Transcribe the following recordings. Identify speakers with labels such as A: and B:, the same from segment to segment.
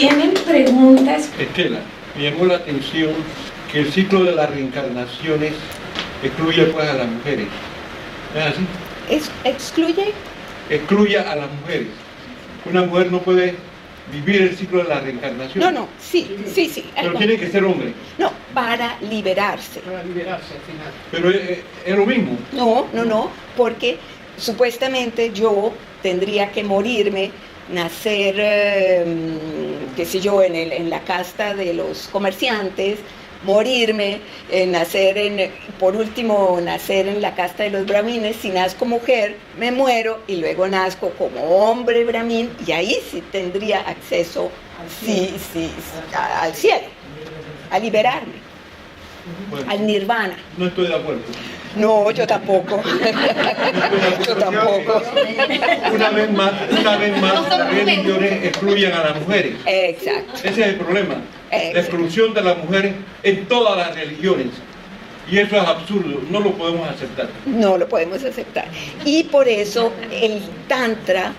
A: ¿Tienen preguntas?
B: Estela, me llamó la atención que el ciclo de las reencarnaciones excluye pues a las mujeres. ¿Es así?
C: ¿Excluye?
B: Excluye a las mujeres. Una mujer no puede vivir el ciclo de la reencarnación.
C: No, sí.
B: Pero tiene que ser hombre.
C: No, para liberarse.
D: Para liberarse al final.
B: Pero es lo mismo.
C: No, porque supuestamente yo tendría que morirme, nacer, qué sé yo, en la casta de los comerciantes, morirme, por último, nacer en la casta de los brahmines. Si nazco mujer, me muero y luego nazco como hombre brahmin y ahí sí tendría acceso al cielo, a liberarme,
B: Bueno,
C: al nirvana.
B: no estoy de acuerdo.
C: No, yo tampoco. Yo tampoco.
B: Una vez más, las religiones excluyen a las mujeres.
C: Exacto.
B: Ese es el problema. La exclusión de las mujeres en todas las religiones. Y eso es absurdo, no lo podemos aceptar.
C: No lo podemos aceptar. Y por eso el Tantra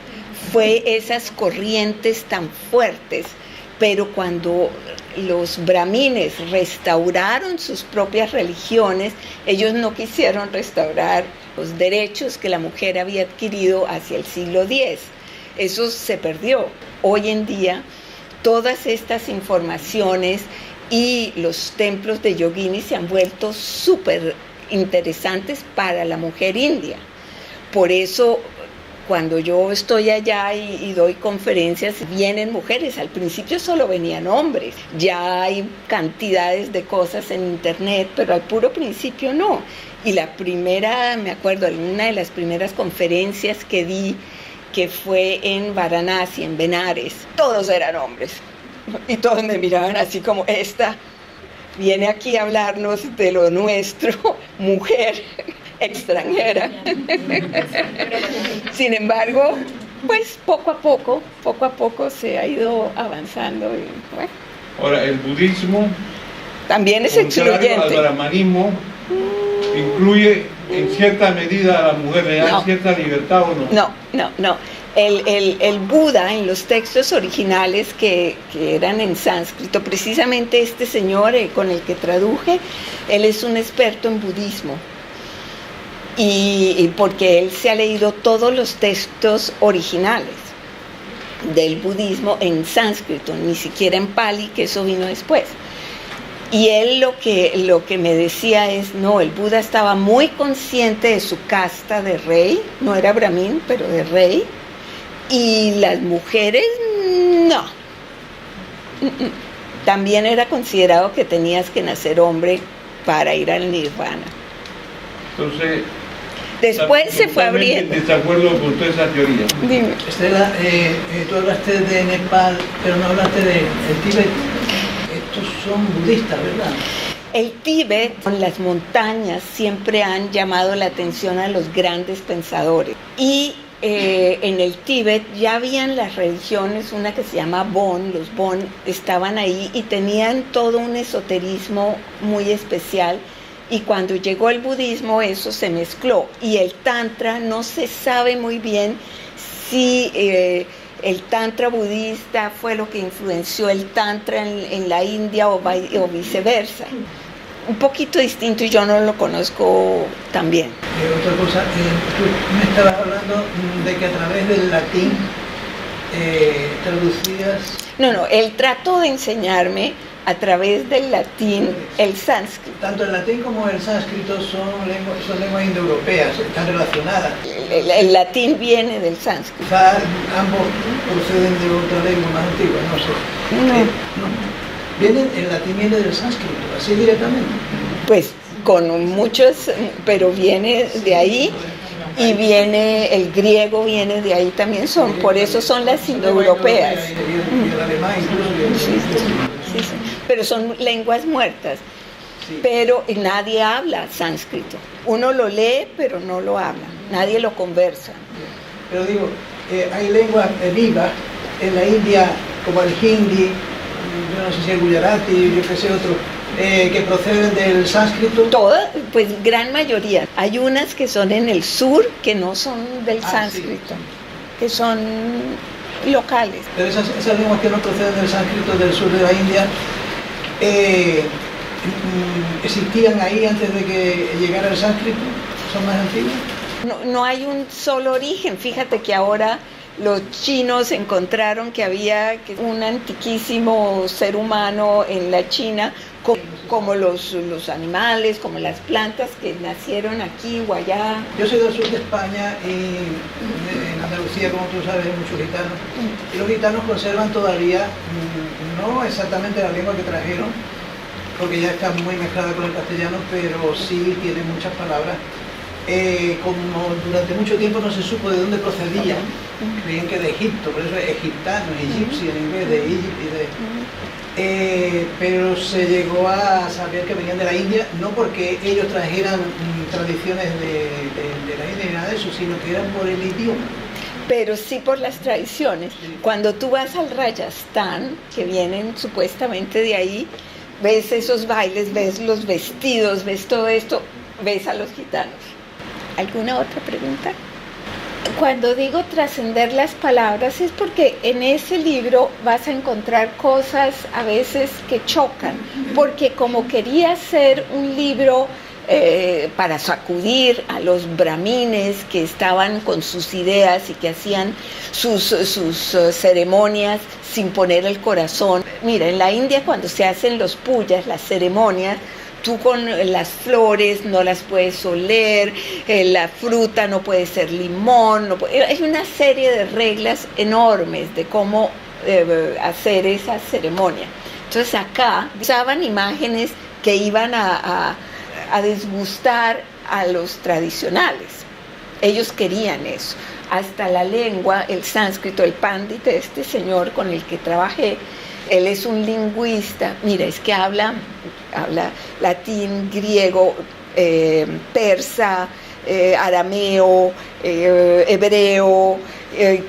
C: fue esas corrientes tan fuertes. Pero cuando los brahmines restauraron sus propias religiones, ellos no quisieron restaurar los derechos que la mujer había adquirido hacia el siglo X. Eso se perdió. Hoy en día, todas estas informaciones y los templos de yoginis se han vuelto súper interesantes para la mujer india. Por eso, cuando yo estoy allá y doy conferencias, vienen mujeres. Al principio solo venían hombres. Ya hay cantidades de cosas en internet, pero al puro principio no. Y la primera, me acuerdo, una de las primeras conferencias que di, que fue en Varanasi, en Benares, todos eran hombres. Y todos me miraban así como, esta viene aquí a hablarnos de lo nuestro, mujer extranjera. Sin embargo, pues poco a poco se ha ido avanzando. Y, bueno.
B: Ahora, el budismo,
C: También es
B: contrario
C: excluyente.
B: al brahmanismo, incluye en cierta medida a la mujer, le da
C: No.
B: cierta libertad o no.
C: No. El Buda, en los textos originales que eran en sánscrito, precisamente este señor con el que traduje, él es un experto en budismo. Y porque él se ha leído todos los textos originales del budismo en sánscrito, ni siquiera en pali, que eso vino después. Y él lo que me decía es, no, el Buda estaba muy consciente de su casta de rey, no era brahmin, pero de rey, y las mujeres, no. También era considerado que tenías que nacer hombre para ir al nirvana.
B: Entonces,
C: Después se fue
B: totalmente
C: abriendo.
B: en desacuerdo con toda esa teoría.
C: Dime.
D: Estela, tú hablaste de Nepal, pero no hablaste del Tíbet. Estos son budistas, ¿verdad?
C: El Tíbet, con las montañas, siempre han llamado la atención a los grandes pensadores. Y en el Tíbet ya habían las religiones, una que se llama Bon, los Bon estaban ahí y tenían todo un esoterismo muy especial. Y cuando llegó el budismo eso se mezcló. Y el Tantra no se sabe muy bien si el Tantra budista fue lo que influenció el Tantra en la India o viceversa. Un poquito distinto y yo no lo conozco tan bien.
D: Otra cosa, tú me estabas hablando de que a través del latín traducías...
C: No, él trató de enseñarme a través del latín el sánscrito.
D: Tanto el latín como el sánscrito son lenguas indoeuropeas, están relacionadas.
C: El latín viene del sánscrito.
D: Quizás ambos proceden de otra lengua más antigua, no sé. El latín viene del sánscrito, así directamente.
C: Pues con muchos, pero viene de ahí. Y viene, el griego viene de ahí también, por eso son las indoeuropeas.
D: Y el alemán incluso.
C: Sí. Pero son lenguas muertas. Sí. Pero nadie habla sánscrito. Uno lo lee, pero no lo habla. Nadie lo conversa.
D: Pero digo, hay lenguas vivas en la India, como el hindi, yo no sé si el gujarati, yo qué sé otro, que proceden del sánscrito.
C: Todas, pues gran mayoría. Hay unas que son en el sur que no son del sánscrito, sí. Que son locales.
D: Pero esas lenguas que no proceden del sánscrito del sur de la India, ¿existían ahí antes de que llegara el sánscrito? ¿Son más antiguas?
C: No hay un solo origen. Fíjate que ahora los chinos encontraron que había un antiquísimo ser humano en la China, como los animales, como las plantas que nacieron aquí o allá.
D: Yo soy del sur de España y en Andalucía, como tú sabes, hay muchos gitanos. Y los gitanos conservan todavía, no exactamente la lengua que trajeron, porque ya está muy mezclada con el castellano, pero sí tiene muchas palabras. Como durante mucho tiempo no se supo de dónde procedían, creían que de Egipto, por eso es egiptano, egipcio en inglés, de Egypt, pero se llegó a saber que venían de la India, no porque ellos trajeran tradiciones de la India ni nada de eso, sino que eran por el idioma.
C: Pero sí por las tradiciones. Cuando tú vas al Rajasthan, que vienen supuestamente de ahí, ves esos bailes, ves los vestidos, ves todo esto, ves a los gitanos. ¿Alguna otra pregunta? Cuando digo trascender las palabras es porque en ese libro vas a encontrar cosas a veces que chocan, porque como quería ser un libro para sacudir a los brahmines que estaban con sus ideas y que hacían sus ceremonias sin poner el corazón. Mira, en la India cuando se hacen los puyas, las ceremonias, tú con las flores no las puedes oler, la fruta no puede ser limón, hay una serie de reglas enormes de cómo hacer esa ceremonia. Entonces acá usaban imágenes que iban a disgustar a los tradicionales. Ellos querían eso. Hasta la lengua, el sánscrito, el pandita, este señor con el que trabajé, él es un lingüista, mira, es que habla latín, griego, persa, arameo, hebreo,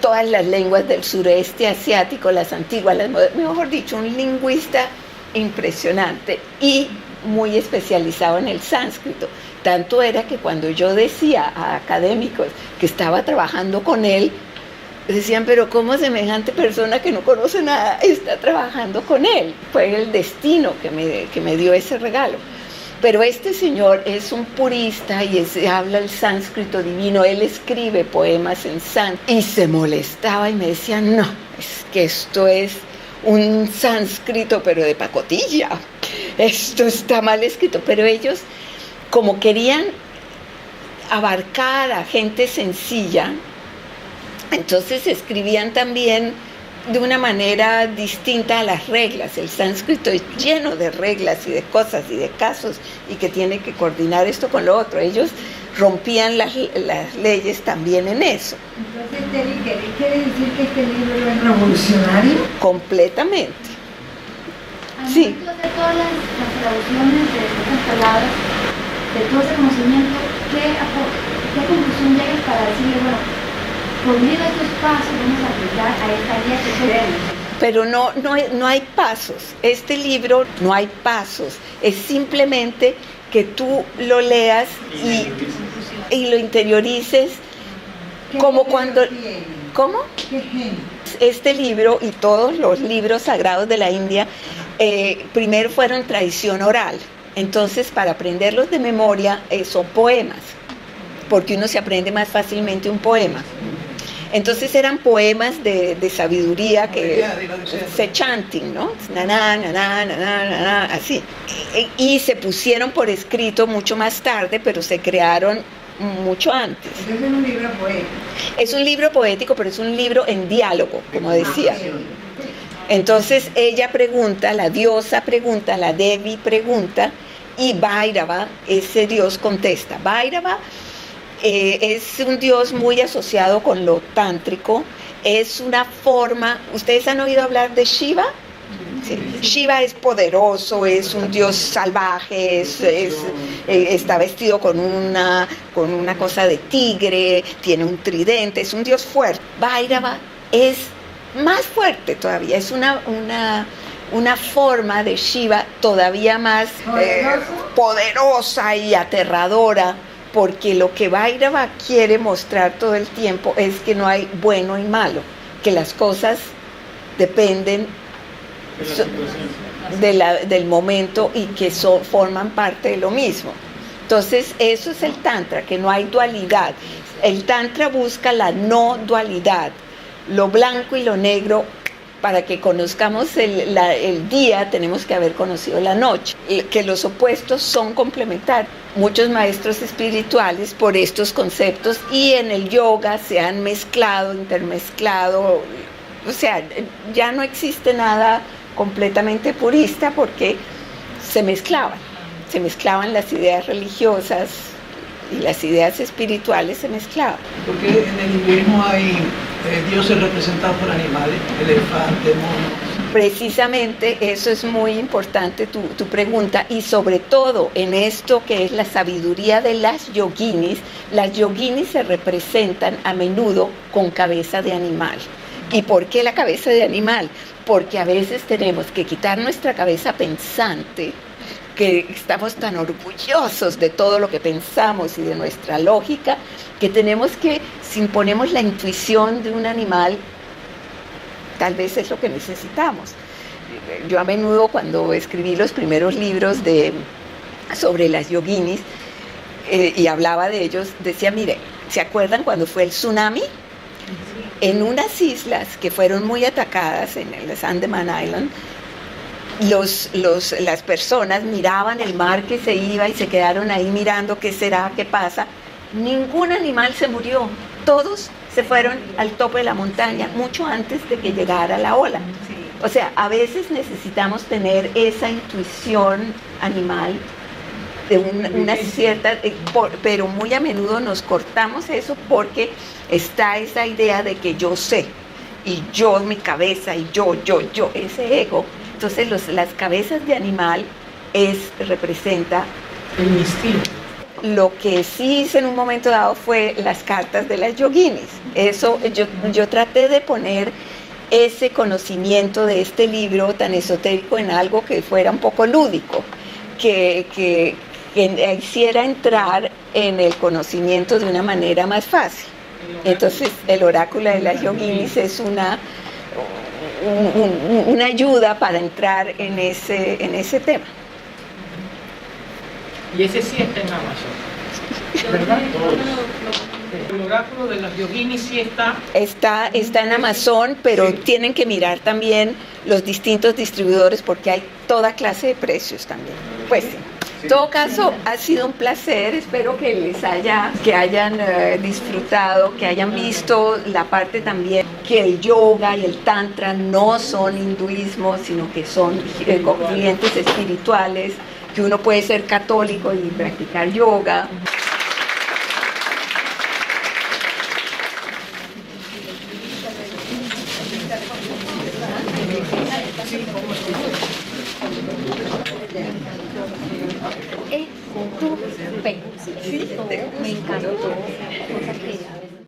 C: todas las lenguas del sureste asiático, las antiguas, mejor dicho, un lingüista impresionante y muy especializado en el sánscrito. Tanto era que cuando yo decía a académicos que estaba trabajando con él, decían, pero ¿cómo semejante persona que no conoce nada está trabajando con él? Fue el destino que me dio ese regalo. Pero este señor es un purista y habla el sánscrito divino, él escribe poemas en sánscrito y se molestaba y me decía, no, es que esto es un sánscrito pero de pacotilla, esto está mal escrito. Pero ellos, como querían abarcar a gente sencilla, entonces escribían también de una manera distinta a las reglas. El sánscrito es lleno de reglas y de cosas y de casos y que tiene que coordinar esto con lo otro. Ellos rompían las leyes también en eso.
A: Entonces, ¿quiere decir que este libro es revolucionario?
C: Completamente.
A: Sí. De todas las traducciones de estas palabras, de todo ese conocimiento, ¿qué conclusión llegas para decirle, bueno, por medio de estos pasos vamos a aplicar a esta guía que queremos?
C: Pero no hay pasos. Este libro no hay pasos. Es simplemente que tú lo leas y lo interiorices como cuando... ¿Cómo?
A: ¿Qué género?
C: Este libro y todos los libros sagrados de la India primero fueron tradición oral. Entonces, para aprenderlos de memoria son poemas, porque uno se aprende más fácilmente un poema. Entonces eran poemas de sabiduría que se chanting, ¿no? Naná, naná, naná, naná, así. Y se pusieron por escrito mucho más tarde, pero se crearon mucho antes.
A: Entonces es un libro poético.
C: Es un libro poético, pero es un libro en diálogo, como decía. Entonces ella pregunta, la diosa pregunta, la Devi pregunta, y Bhairava, ese dios, contesta. Bhairava es un dios muy asociado con lo tántrico, es una forma, ¿ustedes han oído hablar de Shiva? Sí. Shiva es poderoso, es un dios salvaje, está vestido con una cosa de tigre, tiene un tridente, es un dios fuerte. Bhairava es más fuerte todavía, es una forma de Shiva todavía más poderosa y aterradora, porque lo que Bhairava quiere mostrar todo el tiempo es que no hay bueno y malo, que las cosas dependen del momento y que forman parte de lo mismo. Entonces eso es el tantra, que no hay dualidad. El tantra busca la no dualidad, lo blanco y lo negro. Para que conozcamos el día tenemos que haber conocido la noche, que los opuestos son complementarios. Muchos maestros espirituales por estos conceptos y en el yoga se han mezclado, intermezclado, o sea, ya no existe nada completamente purista porque se mezclaban las ideas religiosas y las ideas espirituales se mezclaban.
D: Porque en el hinduismo hay dioses representados por animales, elefantes, monos.
C: Precisamente eso es muy importante tu pregunta, y sobre todo en esto que es la sabiduría de las yoginis se representan a menudo con cabeza de animal. ¿Y por qué la cabeza de animal? Porque a veces tenemos que quitar nuestra cabeza pensante, que estamos tan orgullosos de todo lo que pensamos y de nuestra lógica, que tenemos que, si imponemos la intuición de un animal, tal vez es lo que necesitamos. Yo a menudo, cuando escribí los primeros libros sobre las yoginis y hablaba de ellos, decía, mire, ¿se acuerdan cuando fue el tsunami? En unas islas que fueron muy atacadas, en el Andaman Island, las personas miraban el mar que se iba y se quedaron ahí mirando qué será, qué pasa. Ningún animal se murió, todos se fueron al tope de la montaña mucho antes de que llegara la ola. O sea, a veces necesitamos tener esa intuición animal de una cierta, pero muy a menudo nos cortamos eso porque está esa idea de que yo sé, y yo, mi cabeza, y yo, ese ego. Entonces las cabezas de animal representa
D: el instinto.
C: Lo que sí hice en un momento dado fue las cartas de las yoginis. Eso yo traté de poner ese conocimiento de este libro tan esotérico en algo que fuera un poco lúdico, que hiciera entrar en el conocimiento de una manera más fácil. Entonces el oráculo de las yoginis es una ayuda para entrar en ese tema.
E: Y ese sí está en Amazon, ¿verdad? El oráculo de las yoginis sí está
C: en Amazon, pero sí, tienen que mirar también los distintos distribuidores porque hay toda clase de precios también. Pues sí. En todo caso, ha sido un placer, espero que hayan disfrutado, que hayan visto la parte también que el yoga y el tantra no son hinduismo, sino que son corrientes espirituales, que uno puede ser católico y practicar yoga.
A: Estupendo. Me encantó.